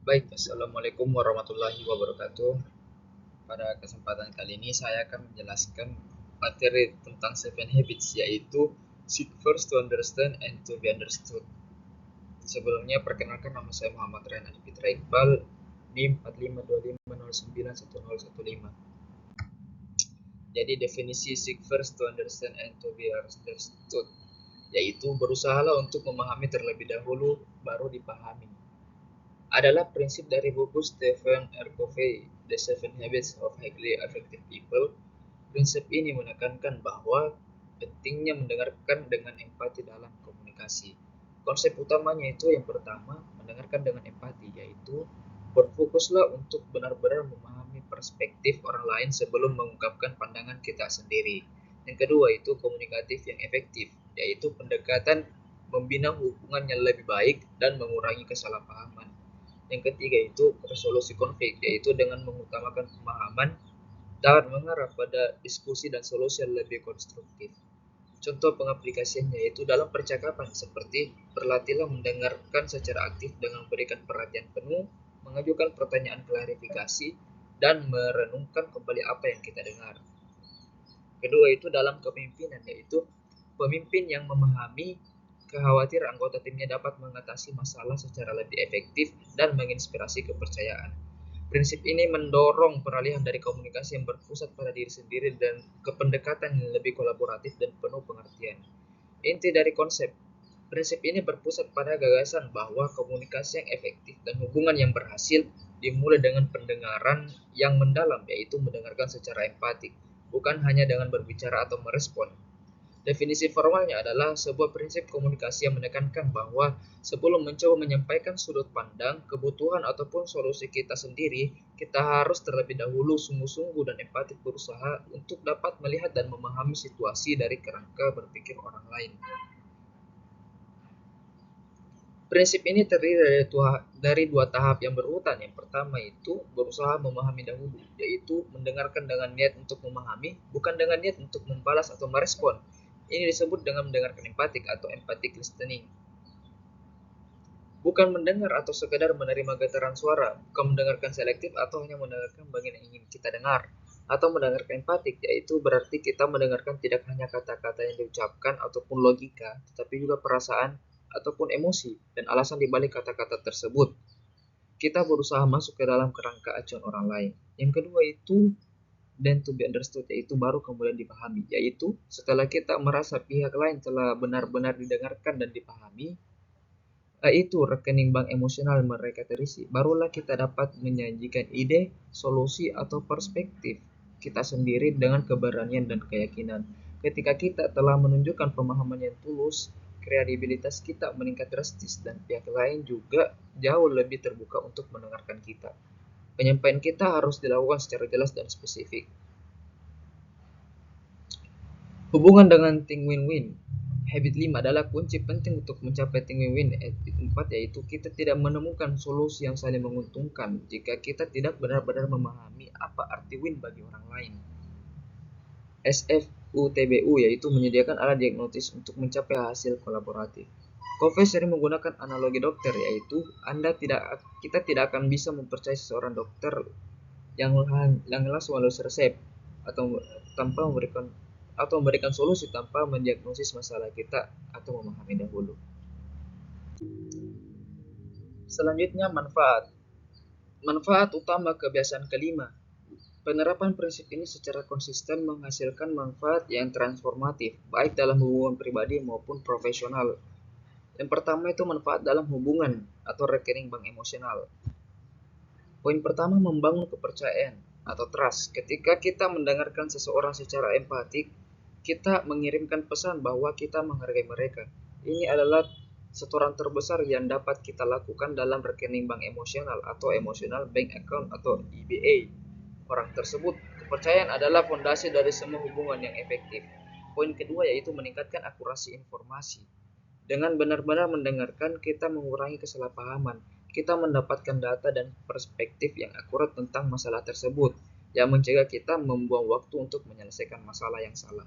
Baik, Assalamualaikum warahmatullahi wabarakatuh. Pada kesempatan kali ini saya akan menjelaskan materi tentang Seven Habits, yaitu Seek First to Understand and to be Understood. Sebelumnya, perkenalkan, nama saya Muhammad Renan Fitra Iqbal, NIM 4525091015. Jadi definisi Seek First to Understand and to be Understood, yaitu berusahalah untuk memahami terlebih dahulu, baru dipahami, adalah prinsip dari buku Stephen R. Covey, The Seven Habits of Highly Effective People. Prinsip ini menekankan bahwa pentingnya mendengarkan dengan empati dalam komunikasi. Konsep utamanya itu yang pertama, mendengarkan dengan empati, yaitu berfokuslah untuk benar-benar memahami perspektif orang lain sebelum mengungkapkan pandangan kita sendiri. Yang kedua itu komunikatif yang efektif, yaitu pendekatan membina hubungan yang lebih baik dan mengurangi kesalahpahaman. Yang ketiga itu resolusi konflik, yaitu dengan mengutamakan pemahaman dan mengarah pada diskusi dan solusi yang lebih konstruktif. Contoh pengaplikasiannya yaitu dalam percakapan seperti berlatihlah mendengarkan secara aktif dengan memberikan perhatian penuh, mengajukan pertanyaan klarifikasi, dan merenungkan kembali apa yang kita dengar. Kedua itu dalam kepemimpinan, yaitu pemimpin yang memahami khawatir anggota timnya dapat mengatasi masalah secara lebih efektif dan menginspirasi kepercayaan. Prinsip ini mendorong peralihan dari komunikasi yang berpusat pada diri sendiri dan ke pendekatan yang lebih kolaboratif dan penuh pengertian. Inti dari konsep prinsip ini berpusat pada gagasan bahwa komunikasi yang efektif dan hubungan yang berhasil dimulai dengan pendengaran yang mendalam, yaitu mendengarkan secara empatik, bukan hanya dengan berbicara atau merespon. Definisi formalnya adalah sebuah prinsip komunikasi yang menekankan bahwa sebelum mencoba menyampaikan sudut pandang, kebutuhan ataupun solusi kita sendiri, kita harus terlebih dahulu sungguh-sungguh dan empatik berusaha untuk dapat melihat dan memahami situasi dari kerangka berpikir orang lain. Prinsip ini terdiri dari dua tahap yang berurutan. Yang pertama itu berusaha memahami dahulu, yaitu mendengarkan dengan niat untuk memahami, bukan dengan niat untuk membalas atau merespon. Ini disebut dengan mendengarkan empatik atau empathic listening. Bukan mendengar atau sekedar menerima getaran suara, bukan mendengarkan selektif atau hanya mendengarkan bagian yang ingin kita dengar. Atau mendengarkan empatik, yaitu berarti kita mendengarkan tidak hanya kata-kata yang diucapkan ataupun logika, tetapi juga perasaan ataupun emosi dan alasan dibalik kata-kata tersebut. Kita berusaha masuk ke dalam kerangka acuan orang lain. Yang kedua itu then to be understood, yaitu baru kemudian dipahami, yaitu setelah kita merasa pihak lain telah benar-benar didengarkan dan dipahami, itu rekening bank emosional mereka terisi, barulah kita dapat menyajikan ide, solusi, atau perspektif kita sendiri dengan keberanian dan keyakinan. Ketika kita telah menunjukkan pemahaman yang tulus, kredibilitas kita meningkat drastis dan pihak lain juga jauh lebih terbuka untuk mendengarkan kita. Penyampaian kita harus dilakukan secara jelas dan spesifik. Hubungan dengan tim win-win. Habit 5 adalah kunci penting untuk mencapai tim win-win. Habit 4 yaitu kita tidak menemukan solusi yang saling menguntungkan jika kita tidak benar-benar memahami apa arti win bagi orang lain. SFUTBU yaitu menyediakan alat diagnosis untuk mencapai hasil kolaboratif. Covey sering menggunakan analogi dokter, yaitu kita tidak akan bisa mempercayai seorang dokter yang langsung menulis resep atau tanpa memberikan solusi tanpa mendiagnosis masalah kita atau memahami dahulu. Selanjutnya manfaat. Manfaat utama kebiasaan kelima. Penerapan prinsip ini secara konsisten menghasilkan manfaat yang transformatif, baik dalam hubungan pribadi maupun profesional. Yang pertama itu manfaat dalam hubungan atau rekening bank emosional. Poin pertama, membangun kepercayaan atau trust. Ketika kita mendengarkan seseorang secara empatik, kita mengirimkan pesan bahwa kita menghargai mereka. Ini adalah setoran terbesar yang dapat kita lakukan dalam rekening bank emosional atau emotional bank account atau EBA. Orang tersebut, kepercayaan adalah fondasi dari semua hubungan yang efektif. Poin kedua yaitu meningkatkan akurasi informasi. Dengan benar-benar mendengarkan, kita mengurangi kesalahpahaman. Kita mendapatkan data dan perspektif yang akurat tentang masalah tersebut, yang mencegah kita membuang waktu untuk menyelesaikan masalah yang salah.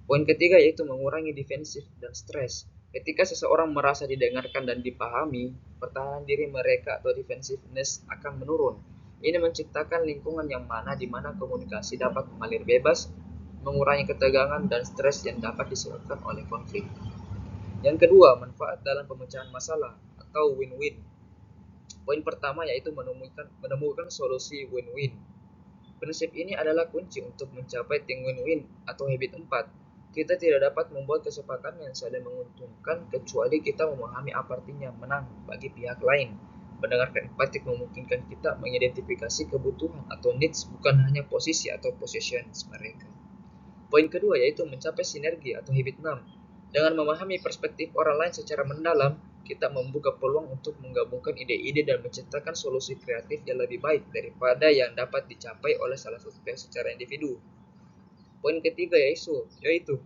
Poin ketiga yaitu mengurangi defensif dan stres. Ketika seseorang merasa didengarkan dan dipahami, pertahanan diri mereka atau defensiveness akan menurun. Ini menciptakan lingkungan yang di mana komunikasi dapat mengalir bebas, mengurangi ketegangan dan stres yang dapat disebabkan oleh konflik. Yang kedua, manfaat dalam pemecahan masalah atau win-win. Poin pertama yaitu menemukan solusi win-win. Prinsip ini adalah kunci untuk mencapai tim win-win atau habit 4. Kita tidak dapat membuat kesepakatan yang saling menguntungkan kecuali kita memahami apa artinya menang bagi pihak lain. Mendengarkan empatik memungkinkan kita mengidentifikasi kebutuhan atau needs, bukan hanya posisi atau possessions mereka. Poin kedua yaitu mencapai sinergi atau habit 6. Dengan memahami perspektif orang lain secara mendalam, kita membuka peluang untuk menggabungkan ide-ide dan menciptakan solusi kreatif yang lebih baik daripada yang dapat dicapai oleh salah satu pihak secara individu. Poin ketiga yaitu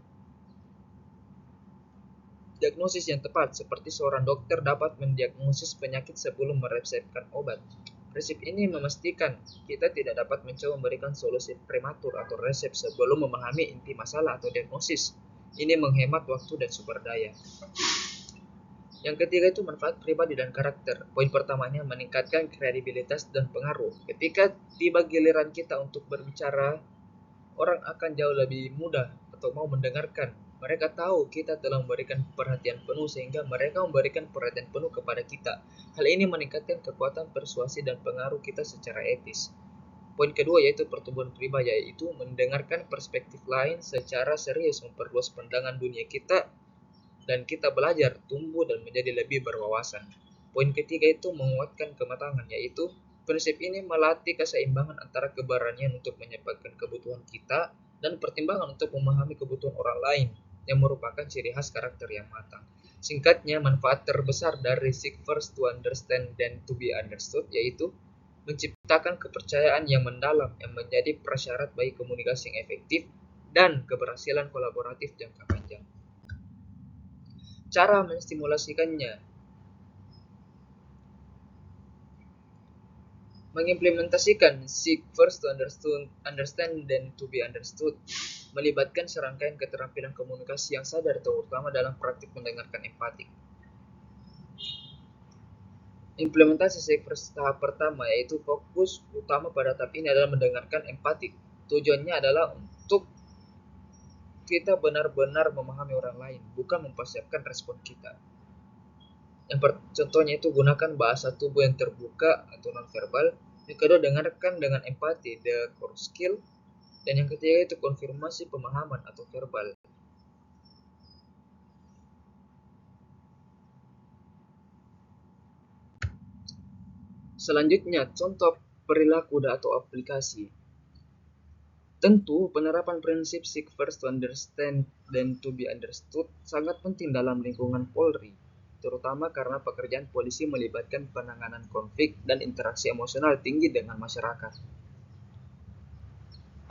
diagnosis yang tepat, seperti seorang dokter dapat mendiagnosis penyakit sebelum meresepkan obat. Prinsip ini memastikan kita tidak dapat mencoba memberikan solusi prematur atau resep sebelum memahami inti masalah atau diagnosis. Ini menghemat waktu dan sumber daya. Yang ketiga itu manfaat pribadi dan karakter. Poin pertamanya meningkatkan kredibilitas dan pengaruh. Ketika tiba giliran kita untuk berbicara, orang akan jauh lebih mudah atau mau mendengarkan. Mereka tahu kita telah memberikan perhatian penuh sehingga mereka memberikan perhatian penuh kepada kita. Hal ini meningkatkan kekuatan persuasi dan pengaruh kita secara etis. Poin kedua yaitu pertumbuhan pribadi, yaitu mendengarkan perspektif lain secara serius memperluas pandangan dunia kita dan kita belajar, tumbuh dan menjadi lebih berwawasan. Poin ketiga itu menguatkan kematangan, yaitu prinsip ini melatih keseimbangan antara keberanian untuk menyebabkan kebutuhan kita dan pertimbangan untuk memahami kebutuhan orang lain yang merupakan ciri khas karakter yang matang. Singkatnya, manfaat terbesar dari seek first to understand then to be understood yaitu menciptakan kepercayaan yang mendalam yang menjadi prasyarat bagi komunikasi yang efektif dan keberhasilan kolaboratif jangka panjang. Cara menstimulasikannya: mengimplementasikan seek first to understand then to be understood melibatkan serangkaian keterampilan komunikasi yang sadar, terutama dalam praktik mendengarkan empatik. Implementasi seek first tahap pertama yaitu fokus utama pada tahap ini adalah mendengarkan empatik. Tujuannya adalah untuk kita benar-benar memahami orang lain, bukan mempersiapkan respon kita. Contohnya itu gunakan bahasa tubuh yang terbuka atau nonverbal. Yang kedua, dengarkan dengan empati, the core skill. Dan yang ketiga itu konfirmasi pemahaman atau verbal. Selanjutnya, contoh perilaku atau aplikasi. Tentu, penerapan prinsip seek first to understand then to be understood sangat penting dalam lingkungan Polri, terutama karena pekerjaan polisi melibatkan penanganan konflik dan interaksi emosional tinggi dengan masyarakat.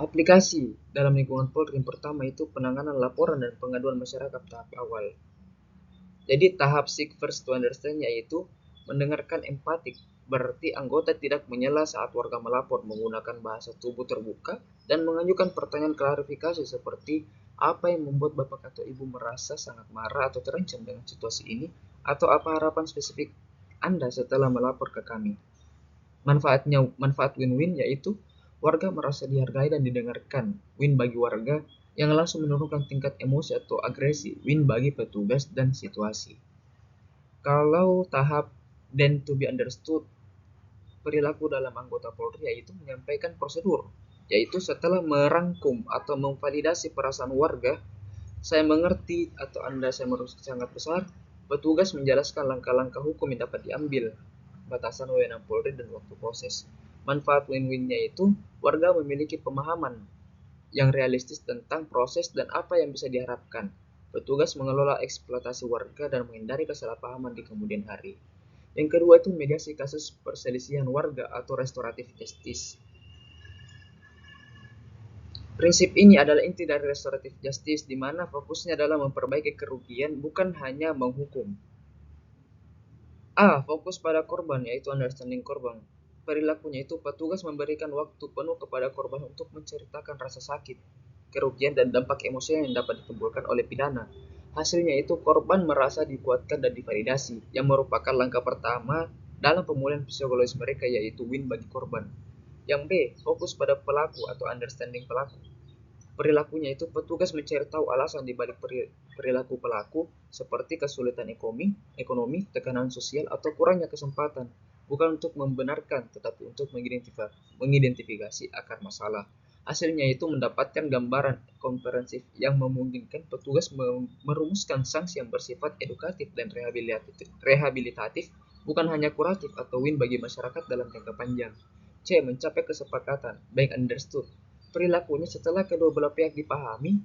Aplikasi dalam lingkungan Polri yang pertama itu penanganan laporan dan pengaduan masyarakat tahap awal. Jadi tahap seek first to understand yaitu mendengarkan empatik, berarti anggota tidak menyela saat warga melapor, menggunakan bahasa tubuh terbuka dan mengajukan pertanyaan klarifikasi seperti apa yang membuat Bapak atau Ibu merasa sangat marah atau terancam dengan situasi ini, atau apa harapan spesifik Anda setelah melapor ke kami. Manfaat win-win yaitu warga merasa dihargai dan didengarkan, win bagi warga yang langsung menurunkan tingkat emosi atau agresi, win bagi petugas dan situasi. Kalau tahap then to be understood, perilaku dalam anggota Polri yaitu menyampaikan prosedur, yaitu setelah merangkum atau memvalidasi perasaan warga, saya mengerti atau Anda saya merasa sangat besar, petugas menjelaskan langkah-langkah hukum yang dapat diambil, batasan wewenang Polri dan waktu proses. Manfaat win-winnya itu warga memiliki pemahaman yang realistis tentang proses dan apa yang bisa diharapkan. Petugas mengelola eksploitasi warga dan menghindari kesalahpahaman di kemudian hari. Yang kedua itu mediasi kasus perselisihan warga atau restoratif justice. Prinsip ini adalah inti dari restoratif justice, di mana fokusnya adalah memperbaiki kerugian, bukan hanya menghukum. Fokus pada korban, yaitu understanding korban. Perilakunya itu petugas memberikan waktu penuh kepada korban untuk menceritakan rasa sakit, kerugian, dan dampak emosional yang dapat ditimbulkan oleh pidana. Hasilnya itu korban merasa dikuatkan dan divalidasi, yang merupakan langkah pertama dalam pemulihan psikologis mereka, yaitu win bagi korban. Yang B, fokus pada pelaku atau understanding pelaku. Perilakunya itu petugas mencari tahu alasan di balik perilaku pelaku seperti kesulitan ekonomi, tekanan sosial, atau kurangnya kesempatan, bukan untuk membenarkan tetapi untuk mengidentifikasi akar masalah. Hasilnya itu mendapatkan gambaran komprehensif yang memungkinkan petugas merumuskan sanksi yang bersifat edukatif dan rehabilitatif, bukan hanya kuratif atau win bagi masyarakat dalam jangka panjang. C. Mencapai kesepakatan, baik understood. Perilakunya setelah kedua belah pihak dipahami,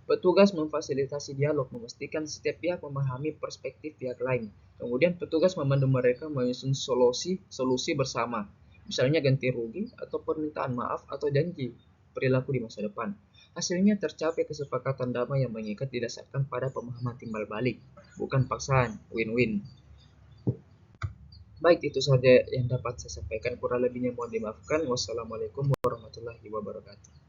petugas memfasilitasi dialog, memastikan setiap pihak memahami perspektif pihak lain. Kemudian petugas memandu mereka menyusun solusi bersama, misalnya ganti rugi atau permintaan maaf atau janji perilaku di masa depan. Hasilnya tercapai kesepakatan damai yang mengikat didasarkan pada pemahaman timbal balik, bukan paksaan, win-win. Baik, itu saja yang dapat saya sampaikan. Kurang lebihnya mohon dimaafkan. Wassalamualaikum warahmatullahi wabarakatuh.